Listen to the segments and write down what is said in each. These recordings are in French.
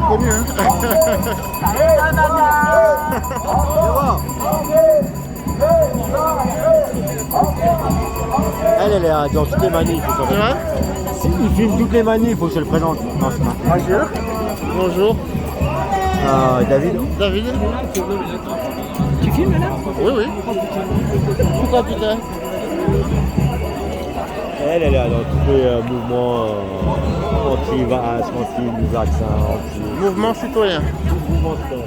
connu, hein. Elle est dans toutes les manifs. C'est vrai? Si, il filme toutes les manifs, il faut que je le présente. Bonjour. Bonjour. David. David. Tu filmes là? Oui, oui. Pourquoi putain? Elle est là dans tous les mouvements anti-vax, anti-vaccin, Mouvement citoyen. mouvement citoyen.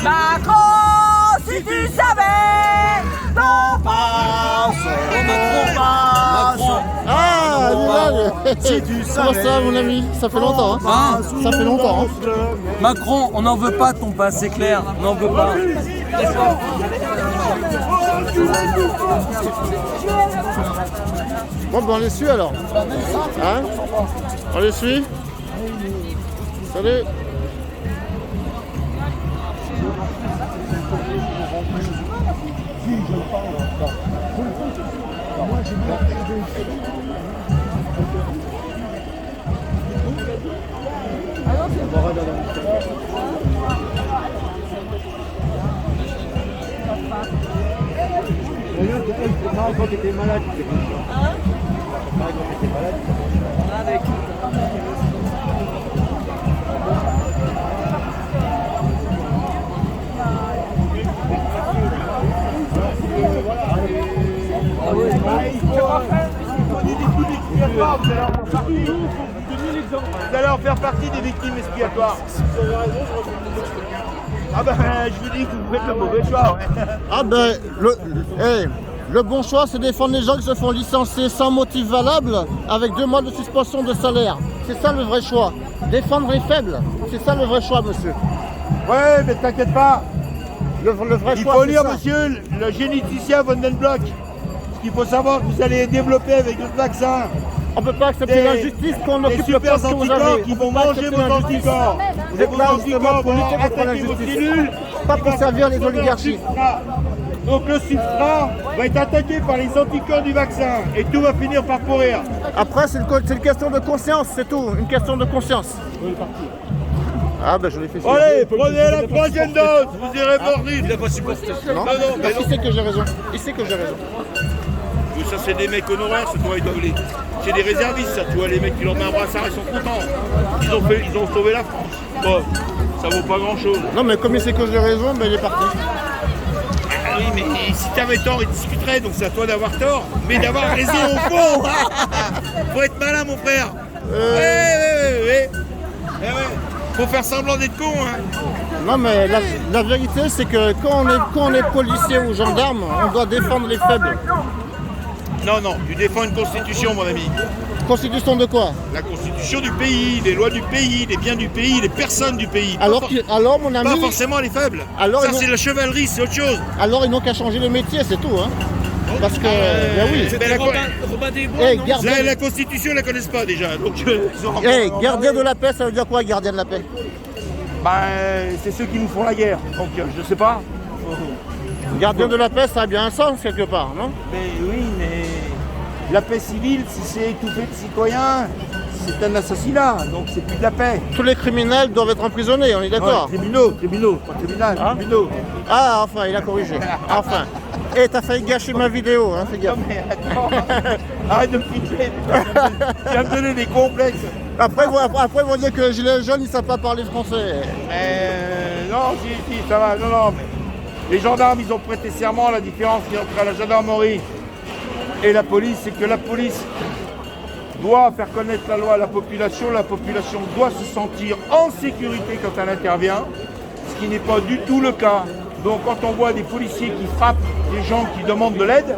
Macron, si tu savais, t'en passes, Macron. Ah, Lionel. Si tu Comment ça, mon ami? Ça fait longtemps, hein? Hein? Ça fait longtemps, hein? Macron, on n'en veut pas ton pain, c'est clair. On n'en veut pas. Bon, ben on les suit alors. Hein? On les suit? Salut. Quand tu étais malade, tu fais ça. Quand tu étais malade, Vous allez en faire partie des victimes expiatoires. Ah ben, je vous dis que vous faites le mauvais choix. Ouais. Ah ben, le bon choix, c'est défendre les gens qui se font licencier sans motif valable avec 2 mois de suspension de salaire. C'est ça le vrai choix. Défendre les faibles. C'est ça le vrai choix, monsieur. Ouais, mais t'inquiète pas. Le vrai Il choix, faut c'est lire, ça. monsieur, le généticien von den Block. Ce qu'il faut savoir, que vous allez développer avec notre vaccin On ne peut pas accepter Des- l'injustice qu'on des occupe le super poste que vous anticorps avez. qui On peut vont pas manger accepter vos l'injustice. anticorps. Vous êtes Vos là justement anticorps pour vont lutter contre attaquer vos l'injustice. cellules. Pas pour servir les oligarchies. Donc le substrat va être attaqué par les anticorps du vaccin et tout va finir par pourrir. Après, c'est une question de conscience, c'est tout. Une question de conscience. Ah ben je l'ai fait chier. Allez, prenez la 3e dose, vous irez mordir. Il a pas supporté. Non, mais parce qu'il non. sait que j'ai raison. Il sait que j'ai raison. Ça c'est des mecs honoraires, ça, tu vois, ils doivent les... C'est des réservistes, ça, tu vois, les mecs qui leur mettent un brassard, ils sont contents. Ils ont sauvé la France. Bon, ça vaut pas grand chose. Non mais comme il sait que j'ai raison, ben il est parti. Ah oui, mais si t'avais tort, ils discuteraient, donc c'est à toi d'avoir tort, mais d'avoir raison au fond. Faut être malin, mon frère. Ouais. Faut faire semblant d'être con, hein. Non mais la vérité c'est que quand on est policier ou gendarme, on doit défendre les faibles. Non, tu défends une constitution, mon ami. Constitution de quoi? La constitution du pays, les lois du pays, les biens du pays, les personnes du pays. Alors mon ami, Pas forcément les faibles. Alors, ça, ils ont- c'est la chevalerie, c'est autre chose. alors ils n'ont qu'à changer le métier, c'est tout hein. Parce que ben oui. Mais la, Robin des Bois, Eh, non? la constitution, ils la connaissent pas déjà. Donc, ils ont- gardien de la paix, ça veut dire quoi gardien de la paix? c'est ceux qui nous font la guerre. Donc, je sais pas. Gardien de la paix, ça a bien un sens quelque part, non? Mais oui, mais la paix civile, si c'est étouffer de citoyens, c'est un assassinat. Donc, c'est plus de la paix. Tous les criminels doivent être emprisonnés, on est d'accord? Ouais, criminaux, pas criminels, Hein criminaux. Ah enfin, il a corrigé. Enfin. Eh, t'as failli gâcher ma vidéo, hein, fais gaffe. Non, mais attends, arrête de me filmer. Tu vas me donner des complexes. Après, ils vont dire que les gilets jaunes, ils savent pas parler français. Mais non, si, ça va. Non, mais les gendarmes, ils ont prêté serment. La différence entre la gendarmerie et la police, c'est que la police doit faire connaître la loi à la population. La population doit se sentir en sécurité quand elle intervient, ce qui n'est pas du tout le cas. Donc quand on voit des policiers qui frappent des gens qui demandent de l'aide,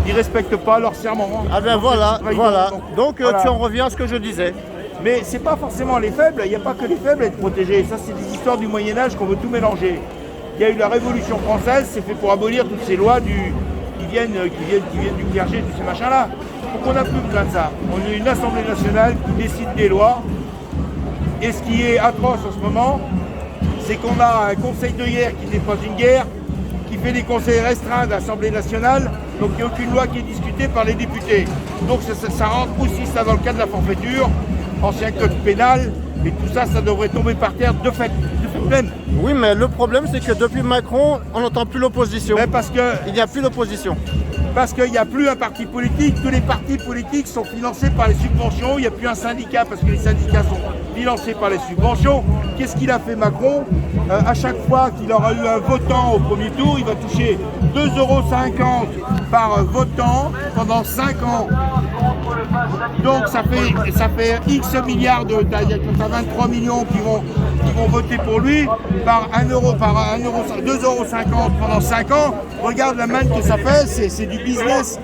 ils ne respectent pas leur serment. Ah ben Donc, voilà, c'est voilà. trahison. Donc Voilà. tu en reviens à ce que je disais. Mais c'est pas forcément les faibles, il n'y a pas que les faibles à être protégés. Ça, c'est des histoires du Moyen-Âge qu'on veut tout mélanger. Il y a eu la Révolution française, c'est fait pour abolir toutes ces lois qui viennent du clergé, tous ces machins-là. Donc on n'a plus besoin de ça. On a une Assemblée nationale qui décide des lois. Et ce qui est atroce en ce moment, c'est qu'on a un conseil de guerre qui n'est pas une guerre, qui fait des conseils restreints de l'Assemblée nationale, donc il n'y a aucune loi qui est discutée par les députés. Donc ça rentre aussi ça dans le cadre de la forfaiture, ancien code pénal, et tout ça, ça devrait tomber par terre de fait même. Oui, mais le problème, c'est que depuis Macron, on n'entend plus l'opposition. Mais parce que Il n'y a plus d'opposition. Parce qu'il n'y a plus un parti politique, tous les partis politiques sont financés par les subventions, il n'y a plus un syndicat parce que les syndicats sont financés par les subventions. Qu'est-ce qu'il a fait Macron? À chaque fois qu'il aura eu un votant au premier tour, il va toucher 2,50 € par votant pendant 5 ans. Donc ça fait X milliards de... Il y a 23 millions qui vont voter pour lui par 2,50 € pendant 5 ans. Regarde la manne que ça fait, c'est du business,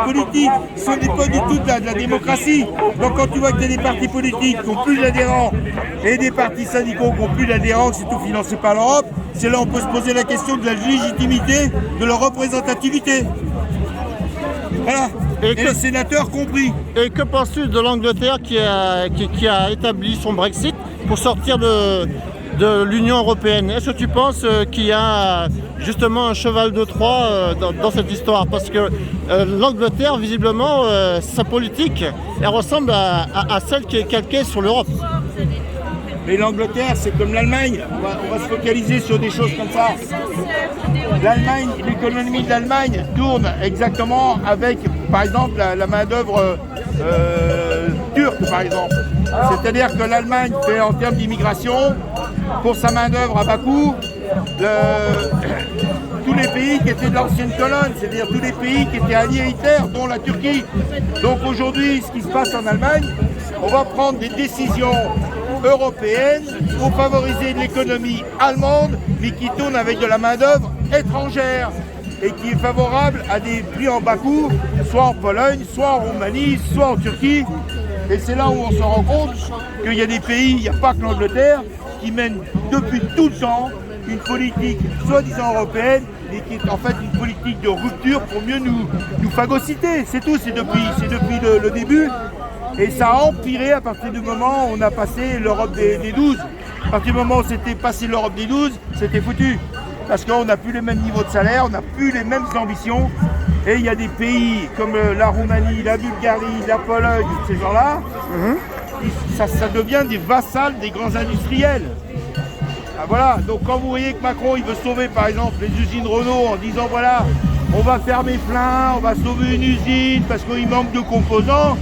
politique. Ce n'est pas du tout de la démocratie. Donc quand tu vois que tu as des partis politiques qui n'ont plus d'adhérents et des partis syndicaux qui n'ont plus d'adhérents, c'est tout financé par l'Europe, c'est là où on peut se poser la question de la légitimité, de leur représentativité. Voilà. Et les sénateurs compris. Et que penses-tu de l'Angleterre qui a établi son Brexit pour sortir de l'Union européenne? Est-ce que tu penses qu'il y a justement un cheval de Troie dans cette histoire? Parce que l'Angleterre, visiblement, sa politique, elle ressemble à celle qui est calquée sur l'Europe. Mais l'Angleterre, c'est comme l'Allemagne. On va se focaliser sur des choses comme ça. L'Allemagne, l'économie de l'Allemagne tourne exactement avec, par exemple, la main-d'œuvre turque, par exemple. C'est-à-dire que l'Allemagne fait, en termes d'immigration, pour sa main-d'œuvre à bas coût, tous les pays qui étaient de l'ancienne colonne, c'est-à-dire tous les pays qui étaient alliés à Hitler, dont la Turquie. Donc aujourd'hui, ce qui se passe en Allemagne, on va prendre des décisions européenne pour favoriser l'économie allemande, mais qui tourne avec de la main-d'œuvre étrangère et qui est favorable à des prix en bas coût, soit en Pologne, soit en Roumanie, soit en Turquie. Et c'est là où on se rend compte qu'il y a des pays, il n'y a pas que l'Angleterre, qui mènent depuis tout le temps une politique soi-disant européenne, et qui est en fait une politique de rupture pour mieux nous phagocyter. C'est tout, c'est depuis le début. Et ça a empiré à partir du moment où on a passé l'Europe des 12. À partir du moment où c'était passé l'Europe des 12, c'était foutu. Parce qu'on n'a plus les mêmes niveaux de salaire, on n'a plus les mêmes ambitions. Et il y a des pays comme la Roumanie, la Bulgarie, la Pologne, ces gens-là, ça devient des vassals des grands industriels. Ah, voilà, donc quand vous voyez que Macron il veut sauver par exemple les usines Renault en disant voilà, on va fermer plein, on va sauver une usine parce qu'il manque de composants.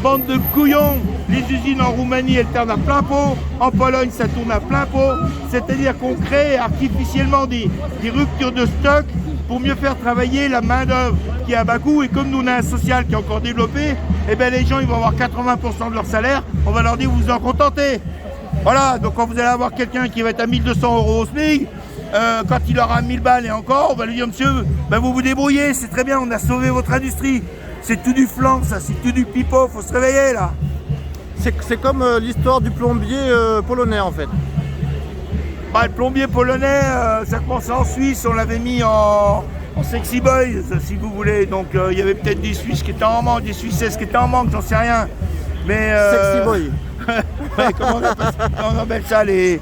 Bande de couillons, les usines en Roumanie elles tournent à plein pot, en Pologne ça tourne à plein pot, c'est-à-dire qu'on crée artificiellement des ruptures de stock pour mieux faire travailler la main-d'œuvre qui est à bas coût. Et comme nous on a un social qui est encore développé, eh ben les gens ils vont avoir 80% de leur salaire, on va leur dire vous vous en contentez. Voilà, donc quand vous allez avoir quelqu'un qui va être à 1 200 € au SMIC, quand il aura 1000 balles et encore, on va lui dire monsieur, ben vous vous débrouillez, c'est très bien, on a sauvé votre industrie. C'est tout du flan, ça, c'est tout du pipeau, faut se réveiller là. C'est comme l'histoire du plombier polonais en fait. Bah, le plombier polonais, ça commençait en Suisse, on l'avait mis en sexy boys, si vous voulez. Donc il y avait peut-être des Suisses qui étaient en manque, des Suissesses qui étaient en manque, j'en sais rien. Mais, Sexy boy. Ouais, comment on appelle ça les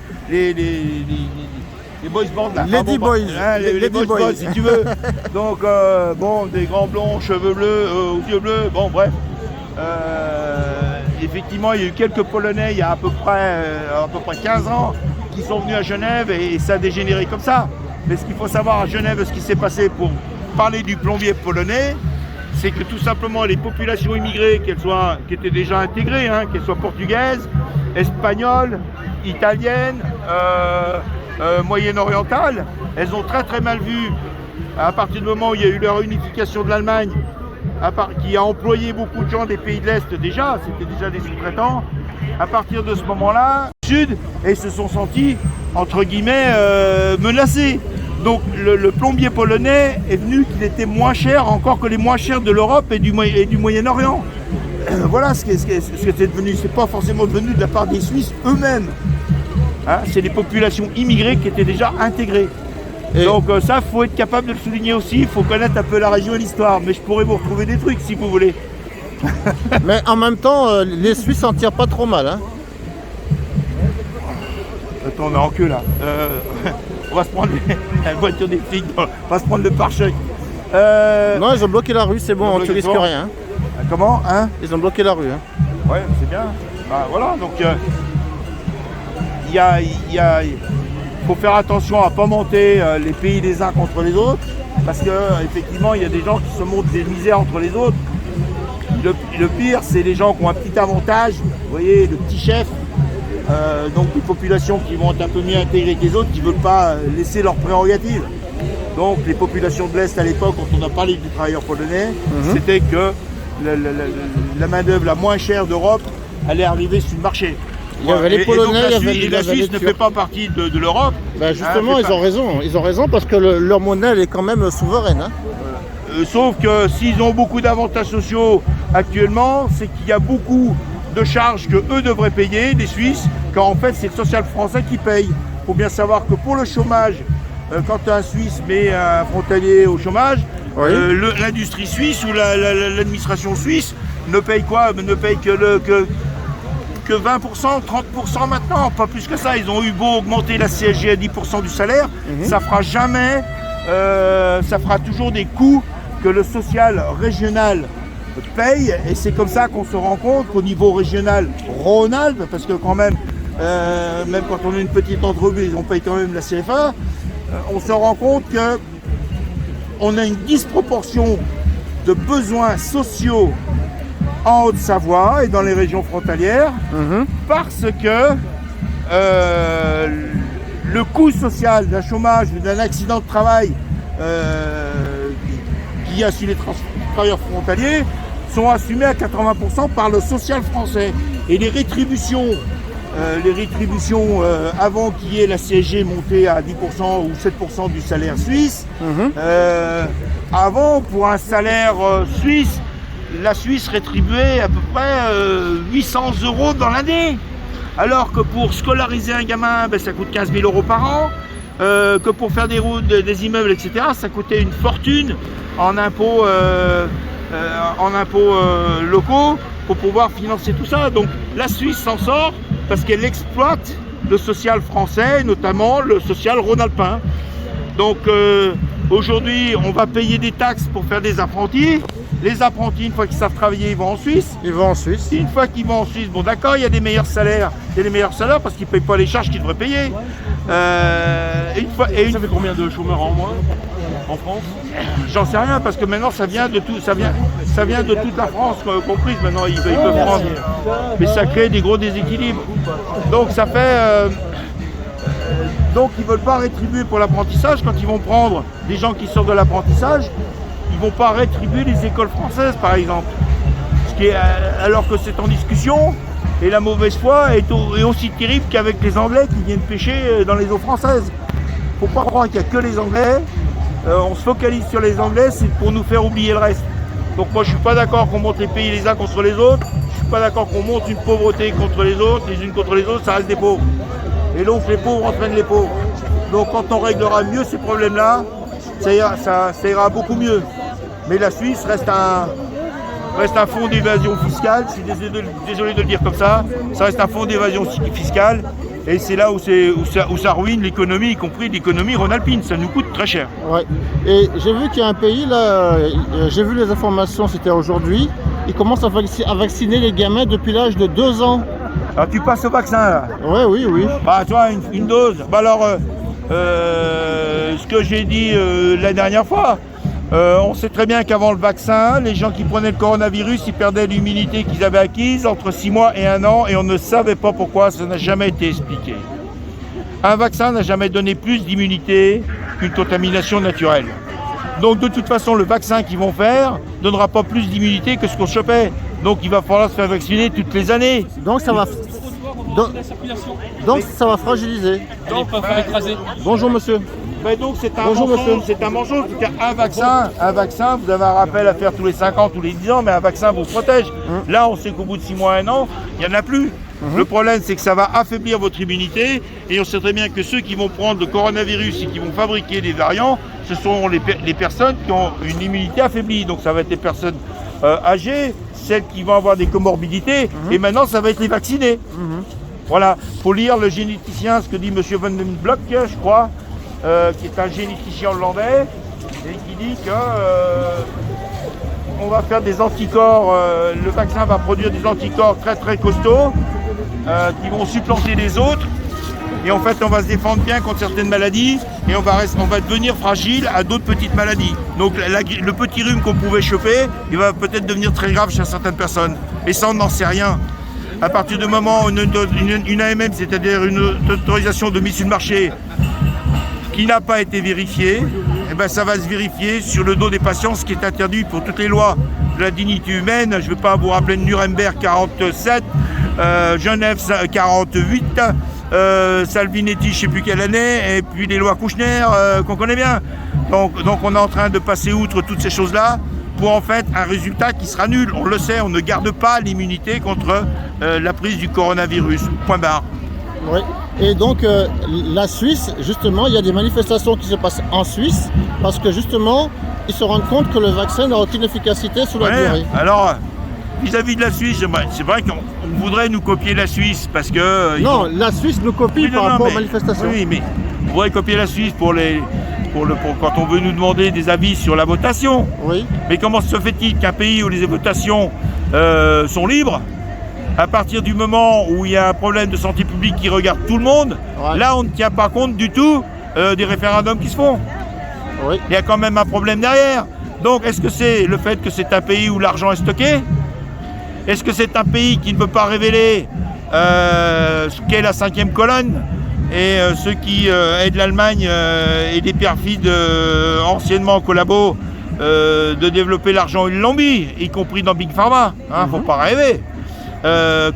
boys bands là. Lady boys. Hein, les boys boys si tu veux. Donc bon, des grands blonds, cheveux bleus, aux yeux bleus, bon bref. Effectivement, il y a eu quelques Polonais il y a à peu près 15 ans qui sont venus à Genève et ça a dégénéré comme ça. Mais ce qu'il faut savoir à Genève, ce qui s'est passé pour parler du plombier polonais, c'est que tout simplement les populations immigrées, qui étaient déjà intégrées, hein, qu'elles soient portugaises, espagnoles, italiennes, moyen-orientales, elles ont très très mal vu, à partir du moment où il y a eu la réunification de l'Allemagne, qui a employé beaucoup de gens des pays de l'Est déjà, c'était déjà des sous-traitants, à partir de ce moment-là, Sud, et se sont sentis, entre guillemets, menacés. Donc le plombier polonais est venu qu'il était moins cher encore que les moins chers de l'Europe et du Moyen-Orient. Voilà ce que c'est devenu. C'est pas forcément devenu de la part des Suisses eux-mêmes. Hein, c'est des populations immigrées qui étaient déjà intégrées. Et donc ça, il faut être capable de le souligner aussi. Il faut connaître un peu la région et l'histoire. Mais je pourrais vous retrouver des trucs si vous voulez. Mais en même temps, les Suisses s'en tirent pas trop mal. Hein. Attends, on est en queue là. On va se prendre la voiture des flics, on va se prendre le pare-choc. Non, ils ont bloqué la rue, c'est bon, tu risques rien. Comment hein? Ils ont bloqué la rue. Hein. Ouais, c'est bien. Bah, voilà, donc faut faire attention à ne pas monter les pays les uns contre les autres, parce que effectivement, il y a des gens qui se montrent des misères entre les autres. Le pire, c'est les gens qui ont un petit avantage, vous voyez, le petit chef. Donc des populations qui vont être un peu mieux intégrées que les autres, qui ne veulent pas laisser leurs prérogatives. Donc les populations de l'Est à l'époque, quand on a parlé du travailleur polonais, c'était que la main-d'œuvre la moins chère d'Europe allait arriver sur le marché. Il y avait les Polonais, et la Suisse ne fait pas partie de l'Europe. Ben justement, ils ont raison parce que leur monnaie elle est quand même souveraine. Hein. Sauf que s'ils ont beaucoup d'avantages sociaux actuellement, c'est qu'il y a beaucoup de charges que eux devraient payer, les Suisses, car en fait c'est le social français qui paye. Il faut bien savoir que pour le chômage, quand un Suisse met un frontalier au chômage, oui. L'industrie suisse ou l'administration suisse ne paye quoi? Ne paye que 20%, 30% maintenant, pas plus que ça. Ils ont eu beau augmenter la CSG à 10% du salaire, ça fera jamais, ça fera toujours des coûts que le social régional paye, et c'est comme ça qu'on se rend compte qu'au niveau régional Rhône-Alpes, parce que quand même, même quand on est une petite entreprise, on paye quand même la CFA, on se rend compte que on a une disproportion de besoins sociaux en Haute-Savoie et dans les régions frontalières, parce que le coût social d'un chômage ou d'un accident de travail qu'il y a sur les travailleurs frontaliers sont assumés à 80% par le social français. Et les rétributions avant qu'il y ait la CSG montée à 10% ou 7% du salaire suisse, avant, pour un salaire suisse, la Suisse rétribuait à peu près 800 € dans l'année. Alors que pour scolariser un gamin, ben, ça coûte 15 000 € par an. Que pour faire des routes, des immeubles, etc., ça coûtait une fortune en impôts, locaux pour pouvoir financer tout ça. Donc la Suisse s'en sort parce qu'elle exploite le social français, notamment le social rhône-alpin. Donc aujourd'hui, on va payer des taxes pour faire des apprentis. Les apprentis, une fois qu'ils savent travailler, ils vont en Suisse. Ils vont en Suisse. Une fois qu'ils vont en Suisse, bon d'accord, il y a des meilleurs salaires. Il y a des meilleurs salaires parce qu'ils ne payent pas les charges qu'ils devraient payer. Ça fait combien de chômeurs en moins en France? J'en sais rien parce que maintenant ça vient de tout, ça vient de toute la France comprise. Maintenant ils peuvent prendre, mais ça crée des gros déséquilibres. Donc ça fait, donc ils veulent pas rétribuer pour l'apprentissage. Quand ils vont prendre des gens qui sortent de l'apprentissage, ils vont pas rétribuer les écoles françaises par exemple. Ce qui est, alors que c'est en discussion. Et la mauvaise foi est aussi terrible qu'avec les Anglais qui viennent pêcher dans les eaux françaises. Faut pas croire qu'il n'y a que les Anglais. On se focalise sur les Anglais, c'est pour nous faire oublier le reste. Donc moi je suis pas d'accord qu'on monte les pays les uns contre les autres. Je suis pas d'accord qu'on monte une pauvreté contre les autres. Les unes contre les autres, ça reste des pauvres. Et donc les pauvres entraînent les pauvres. Donc quand on réglera mieux ces problèmes-là, ça ira beaucoup mieux. Mais la Suisse reste un fonds d'évasion fiscale, je suis désolé de le dire comme ça reste un fonds d'évasion fiscale et c'est là où ça ruine l'économie, y compris l'économie rhône-alpine, ça nous coûte très cher. Ouais. Et j'ai vu qu'il y a un pays là, j'ai vu les informations, c'était aujourd'hui, ils commencent à vacciner les gamins depuis l'âge de 2 ans. Alors tu passes au vaccin là? Ouais, oui. Bah toi, une dose. Bah alors, ce que j'ai dit la dernière fois, on sait très bien qu'avant le vaccin, les gens qui prenaient le coronavirus, ils perdaient l'immunité qu'ils avaient acquise entre 6 mois et 1 an et on ne savait pas pourquoi, ça n'a jamais été expliqué. Un vaccin n'a jamais donné plus d'immunité qu'une contamination naturelle. Donc de toute façon, le vaccin qu'ils vont faire ne donnera pas plus d'immunité que ce qu'on chopait. Donc il va falloir se faire vacciner toutes les années. Donc ça va fragiliser. Ils peuvent faire écraser. Bonjour monsieur. Ben donc c'est un Bonjour, mensonge, monsieur. c'est un mensonge. Un vaccin, vous avez un rappel à faire tous les 5 ans, tous les 10 ans, mais un vaccin vous protège. Là, on sait qu'au bout de 6 mois, 1 an, il n'y en a plus. Le problème, c'est que ça va affaiblir votre immunité et on sait très bien que ceux qui vont prendre le coronavirus et qui vont fabriquer des variants, ce sont les personnes qui ont une immunité affaiblie. Donc ça va être les personnes âgées, celles qui vont avoir des comorbidités et maintenant, ça va être les vaccinés. Voilà, faut lire le généticien, ce que dit M. Van den Block, je crois, qui est un généticien hollandais, et qui dit que on va faire des anticorps, le vaccin va produire des anticorps très très costauds, qui vont supplanter les autres, et en fait on va se défendre bien contre certaines maladies, et on va devenir fragile à d'autres petites maladies. Donc le petit rhume qu'on pouvait choper, il va peut-être devenir très grave chez certaines personnes, et ça on n'en sait rien. À partir du moment où une AMM, c'est-à-dire une autorisation de mise sur le marché, qui n'a pas été vérifiée, eh ben ça va se vérifier sur le dos des patients, ce qui est interdit pour toutes les lois de la dignité humaine. Je ne vais pas vous rappeler Nuremberg 47, Genève 48, Salvinetti, je ne sais plus quelle année, et puis les lois Kouchner qu'on connaît bien. Donc on est en train de passer outre toutes ces choses-là pour en fait un résultat qui sera nul. On le sait, on ne garde pas l'immunité contre la prise du coronavirus. Point barre. Oui. Et donc la Suisse, justement, il y a des manifestations qui se passent en Suisse parce que justement, ils se rendent compte que le vaccin n'a aucune efficacité sous la durée. Alors, vis-à-vis de la Suisse, c'est vrai qu'on voudrait nous copier la Suisse parce que... Non, la Suisse nous copie par rapport aux manifestations. Oui, mais on voudrait copier la Suisse pour quand on veut nous demander des avis sur la votation. Oui. Mais comment se fait-il qu'un pays où les votations sont libres, à partir du moment où il y a un problème de santé publique qui regarde tout le monde, là on ne tient pas compte du tout des référendums qui se font. Oui. Il y a quand même un problème derrière. Donc est-ce que c'est le fait que c'est un pays où l'argent est stocké? Est-ce que c'est un pays qui ne peut pas révéler ce qu'est la 5e colonne et ceux qui aident l'Allemagne et des perfides anciennement collabos de développer l'argent ils l'ont mis, y compris dans Big Pharma, hein, faut pas rêver.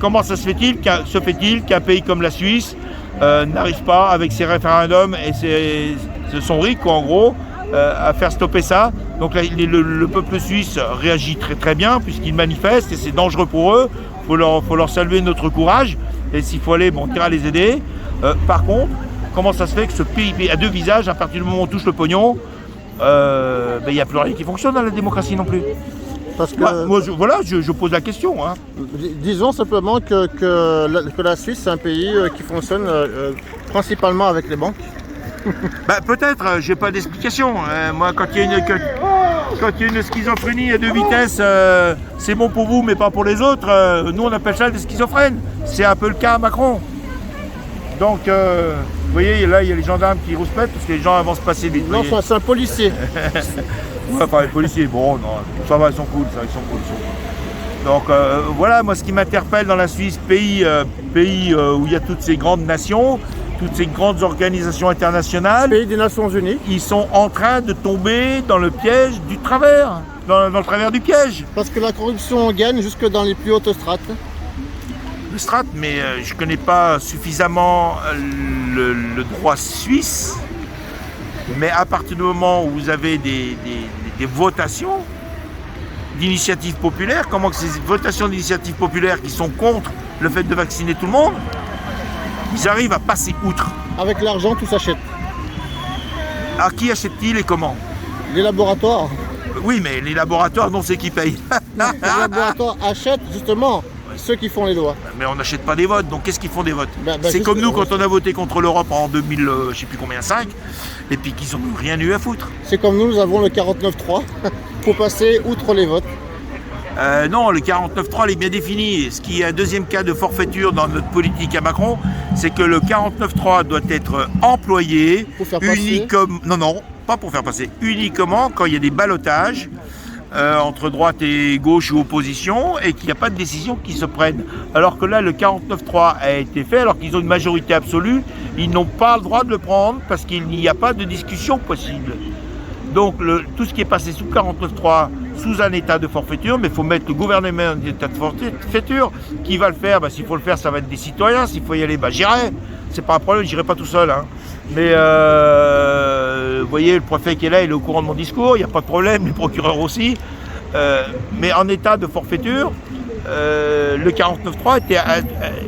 Comment ça se fait-il qu'un pays comme la Suisse n'arrive pas avec ses référendums et son RIC en gros à faire stopper ça. Donc là, le peuple suisse réagit très très bien puisqu'il manifeste et c'est dangereux pour eux. Faut leur saluer notre courage et s'il faut aller, bon, on ira les aider. Par contre, comment ça se fait que ce pays a deux visages? À partir du moment où on touche le pognon, il n'y a plus rien qui fonctionne dans la démocratie non plus. Parce que, moi, je pose la question. Hein. Disons simplement que la Suisse, c'est un pays qui fonctionne principalement avec les banques. Peut-être, j'ai pas d'explication. Moi, quand il y a une schizophrénie à deux vitesses, c'est bon pour vous, mais pas pour les autres. Nous, on appelle ça des schizophrènes. C'est un peu le cas à Macron. Donc, vous voyez, là, il y a les gendarmes qui rouspètent parce que les gens avancent passer vite. Non, c'est un policier. Ouais, pas les policiers. Bon, non, ça va, ils sont cool, ça, ils sont cool. Donc, voilà, moi, ce qui m'interpelle dans la Suisse, pays où il y a toutes ces grandes nations, toutes ces grandes organisations internationales, Pays des Nations Unies. ils sont en train de tomber dans le piège du travers, dans le travers du piège. Parce que la corruption gagne jusque dans les plus hautes strates. Le strat, mais je ne connais pas suffisamment le droit suisse. Mais à partir du moment où vous avez des votations d'initiatives populaires, comment que ces votations d'initiatives populaires qui sont contre le fait de vacciner tout le monde, ils arrivent à passer outre. Avec l'argent, tout s'achète. À qui achète-t-il et comment? Les laboratoires. Oui, mais les laboratoires, non, c'est qui paye. Les laboratoires achètent justement ceux qui font les lois. Mais on n'achète pas des votes, donc qu'est-ce qu'ils font des votes? C'est juste, comme nous quand on a voté contre l'Europe en 2000, je sais plus combien, 5, et puis qu'ils n'ont rien eu à foutre. C'est comme nous avons le 49.3 pour passer outre les votes. Non, le 49.3 il est bien défini. Ce qui est un deuxième cas de forfaiture dans notre politique à Macron, c'est que le 49.3 doit être employé Pour faire passer. uniquement. Non, pas pour faire passer. Uniquement quand il y a des ballottages entre droite et gauche ou opposition et qu'il n'y a pas de décision qui se prenne. Alors que là, le 49.3 a été fait, alors qu'ils ont une majorité absolue, ils n'ont pas le droit de le prendre parce qu'il n'y a pas de discussion possible. Donc tout ce qui est passé sous 49.3, sous un état de forfaiture, mais il faut mettre le gouvernement en état de forfaiture. Qui va le faire? S'il faut le faire, ça va être des citoyens. S'il faut y aller, j'irai. C'est pas un problème, j'irai pas tout seul. Hein. Mais vous voyez, le préfet qui est là, il est au courant de mon discours, il n'y a pas de problème, les procureurs aussi. Mais en état de forfaiture, le 49.3 était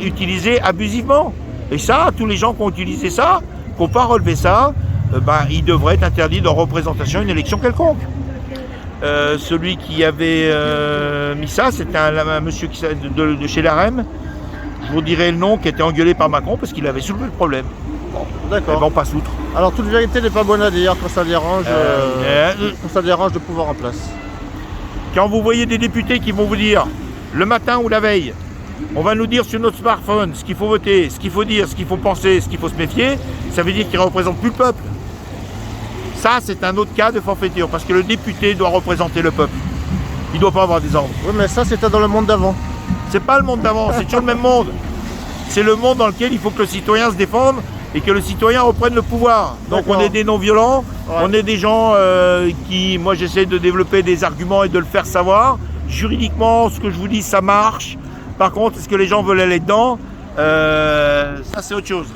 utilisé abusivement. Et ça, tous les gens qui ont utilisé ça, qui n'ont pas relevé ça, ils devraient être interdits de représentation à une élection quelconque. Celui qui avait mis ça, c'était un monsieur de chez l'AREM, je vous dirai le nom, qui a été engueulé par Macron parce qu'il avait soulevé le problème. D'accord. Eh ben, on passe outre. Alors toute vérité n'est pas bonne à dire quand ça dérange de pouvoir en place. Quand vous voyez des députés qui vont vous dire, le matin ou la veille, on va nous dire sur notre smartphone ce qu'il faut voter, ce qu'il faut dire, ce qu'il faut penser, ce qu'il faut se méfier, ça veut dire qu'ils ne représentent plus le peuple. Ça, c'est un autre cas de forfaiture, parce que le député doit représenter le peuple. Il ne doit pas avoir des ordres. Oui, mais ça, c'était dans le monde d'avant. C'est pas le monde d'avant, c'est toujours le même monde. C'est le monde dans lequel il faut que le citoyen se défende et que le citoyen reprenne le pouvoir. Donc on est des non-violents, on est des gens qui, moi j'essaie de développer des arguments et de le faire savoir. Juridiquement, ce que je vous dis, ça marche. Par contre, est-ce que les gens veulent aller dedans ça c'est autre chose.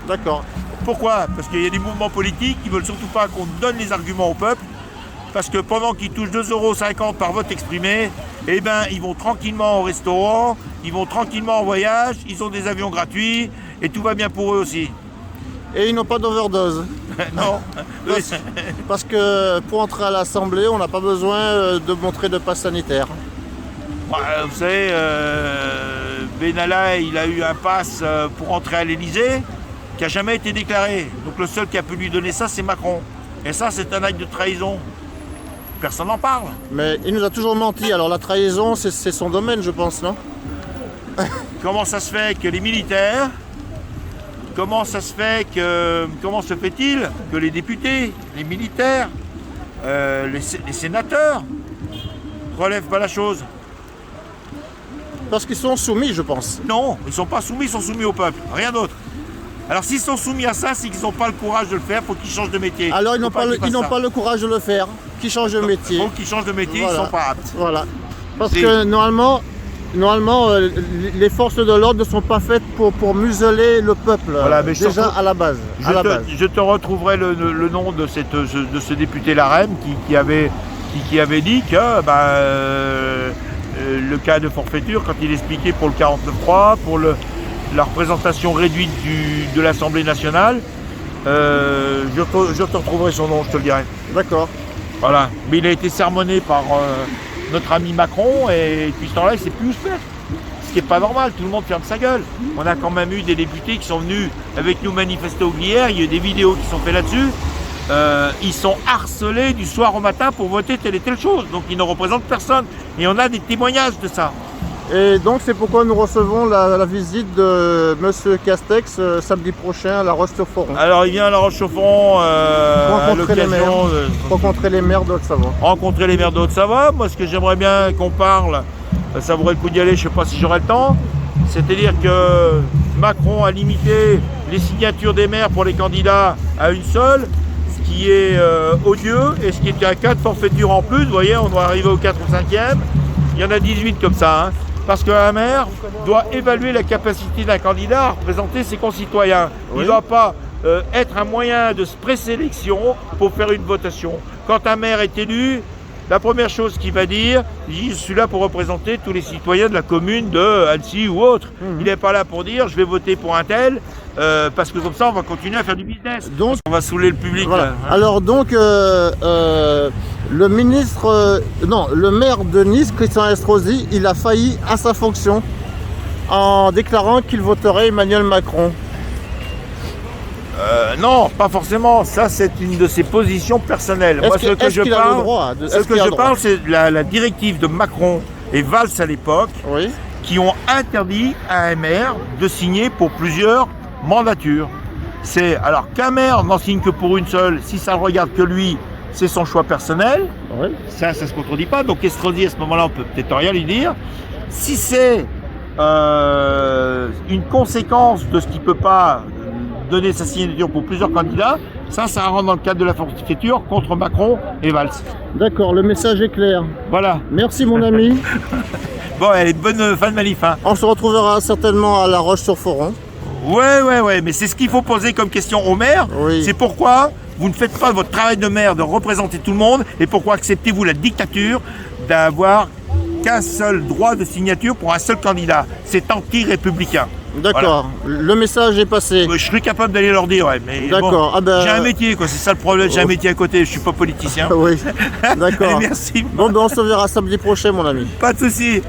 D'accord. Pourquoi? Parce qu'il y a des mouvements politiques qui veulent surtout pas qu'on donne les arguments au peuple. Parce que pendant qu'ils touchent 2,50 € par vote exprimé, eh ben, ils vont tranquillement au restaurant, ils vont tranquillement en voyage, ils ont des avions gratuits et tout va bien pour eux aussi. Et ils n'ont pas d'overdose. Non. Parce que pour entrer à l'Assemblée, on n'a pas besoin de montrer de passe sanitaire. Vous savez, Benalla, il a eu un pass pour entrer à l'Élysée qui n'a jamais été déclaré. Donc le seul qui a pu lui donner ça, c'est Macron. Et ça, c'est un acte de trahison. Personne n'en parle. Mais il nous a toujours menti. Alors la trahison, c'est son domaine, je pense, non? Comment ça se fait que les militaires, comment se fait-il que les députés, les militaires, les sénateurs relèvent pas la chose? Parce qu'ils sont soumis, je pense. Non, ils ne sont pas soumis, ils sont soumis au peuple, rien d'autre. Alors s'ils sont soumis à ça, c'est qu'ils n'ont pas le courage de le faire, il faut qu'ils changent de métier. Alors ils n'ont pas le courage de le faire, qu'ils changent de métier. Il faut qu'ils changent de métier, voilà. Ils ne sont pas aptes. Voilà. Parce que normalement, les forces de l'ordre ne sont pas faites pour museler le peuple, voilà, mais déjà à la base. Je te retrouverai le nom de ce député LaREM qui avait dit que le cas de forfaiture, quand il expliquait pour le 49.3, pour la représentation réduite de l'Assemblée nationale, je te retrouverai son nom, je te le dirai. D'accord. Voilà. Mais il a été sermonné par notre ami Macron et depuis ce temps-là, il ne sait plus où se faire. Ce qui n'est pas normal, tout le monde ferme sa gueule. On a quand même eu des députés qui sont venus avec nous manifester au Glières, il y a eu des vidéos qui sont faites là-dessus. Ils sont harcelés du soir au matin pour voter telle et telle chose. Donc ils ne représentent personne. Et on a des témoignages de ça. Et donc c'est pourquoi nous recevons la visite de M. Castex samedi prochain à La Roche-sur-Foron. Alors il vient à La Roche-sur-Foron à l'occasion de rencontrer les maires de Haute-Savoie. Rencontrer les maires de Haute-Savoie. Moi ce que j'aimerais bien qu'on parle, ça vaudrait le coup d'y aller, je ne sais pas si j'aurai le temps. C'est-à-dire que Macron a limité les signatures des maires pour les candidats à une seule, ce qui est odieux et ce qui est un cas de forfaiture en plus. Vous voyez, on doit arriver au 4 ou 5e. Il y en a 18 comme ça. Hein. Parce qu'un maire doit évaluer la capacité d'un candidat à représenter ses concitoyens. Il ne doit pas être un moyen de présélection pour faire une votation. Quand un maire est élu, la première chose qu'il va dire, il dit « je suis là pour représenter tous les citoyens de la commune de Annecy ou autre ». Il n'est pas là pour dire « je vais voter pour un tel ». Parce que comme ça, on va continuer à faire du business. Donc, on va saouler le public. Voilà. Là, hein. Alors donc, le maire de Nice, Christian Estrosi, il a failli à sa fonction en déclarant qu'il voterait Emmanuel Macron. Non, pas forcément. Ça, c'est une de ses positions personnelles. Moi, ce que je parle, c'est la directive de Macron et Valls à l'époque, qui ont interdit à un maire de signer pour plusieurs mandatures. C'est alors qu'un maire n'en signe que pour une seule, si ça ne regarde que lui, c'est son choix personnel. Ça se contredit pas. Donc Estrosi, à ce moment-là, on peut peut-être rien lui dire. Si c'est une conséquence de ce qu'il ne peut pas donner sa signature pour plusieurs candidats, ça rentre dans le cadre de la forfaiture contre Macron et Valls. D'accord, le message est clair. Voilà. Merci mon ami. Bon, elle est bonne fin de manif. Hein. On se retrouvera certainement à La Roche-sur-Foron. Ouais, mais c'est ce qu'il faut poser comme question au maire. C'est pourquoi vous ne faites pas votre travail de maire de représenter tout le monde et pourquoi acceptez-vous la dictature d'avoir qu'un seul droit de signature pour un seul candidat. C'est anti-républicain. D'accord, voilà. Le message est passé. Je serais capable d'aller leur dire, mais d'accord. Bon, j'ai un métier, quoi. C'est ça le problème, j'ai un métier à côté, je suis pas politicien. Oui, d'accord. Merci. Bon, on se verra samedi prochain, mon ami. Pas de souci.